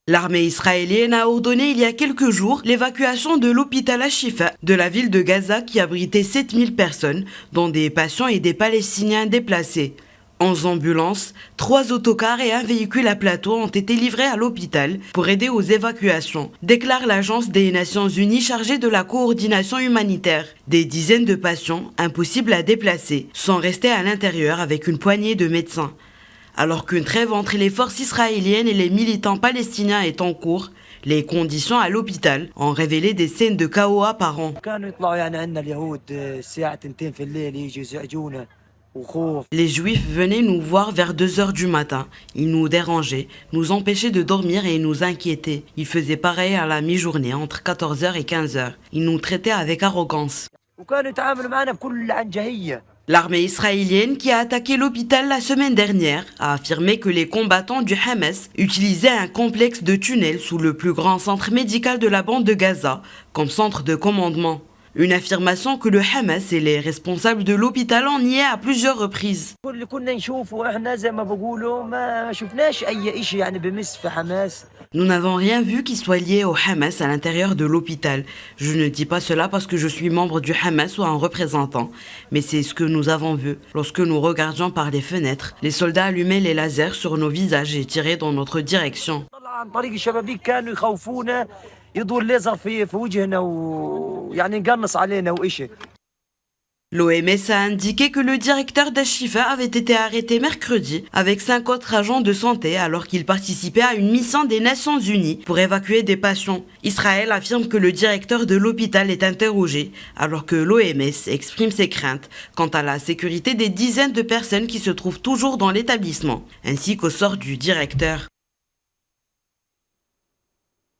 L'armée israélienne a ordonné il y a quelques jours l'évacuation de l'hôpital Al-Shifa de la ville de Gaza qui abritait 7000 personnes, dont des patients et des Palestiniens déplacés. 11 ambulances, 3 autocars et un véhicule à plateau ont été livrés à l'hôpital pour aider aux évacuations, déclare l'Agence des Nations Unies chargée de la coordination humanitaire. Des dizaines de patients, impossibles à déplacer, sont restés à l'intérieur avec une poignée de médecins. Alors qu'une trêve entre les forces israéliennes et les militants palestiniens est en cours, les conditions à l'hôpital ont révélé des scènes de chaos apparents. Les Juifs venaient nous voir vers 2 heures du matin. Ils nous dérangeaient, nous empêchaient de dormir et nous inquiétaient. Ils faisaient pareil à la mi-journée, entre 14 heures et 15 heures. Ils nous traitaient avec arrogance. L'armée israélienne, qui a attaqué l'hôpital la semaine dernière, a affirmé que les combattants du Hamas utilisaient un complexe de tunnels sous le plus grand centre médical de la bande de Gaza comme centre de commandement. Une affirmation que le Hamas et les responsables de l'hôpital ont nié à plusieurs reprises. Nous n'avons rien vu qui soit lié au Hamas à l'intérieur de l'hôpital. Je ne dis pas cela parce que je suis membre du Hamas ou un représentant, mais c'est ce que nous avons vu. Lorsque nous regardions par les fenêtres, les soldats allumaient les lasers sur nos visages et tiraient dans notre direction. L'OMS a indiqué que le directeur d'Al-Shifa avait été arrêté mercredi avec 5 autres agents de santé alors qu'il participait à une mission des Nations Unies pour évacuer des patients. Israël affirme que le directeur de l'hôpital est interrogé alors que l'OMS exprime ses craintes quant à la sécurité des dizaines de personnes qui se trouvent toujours dans l'établissement, ainsi qu'au sort du directeur.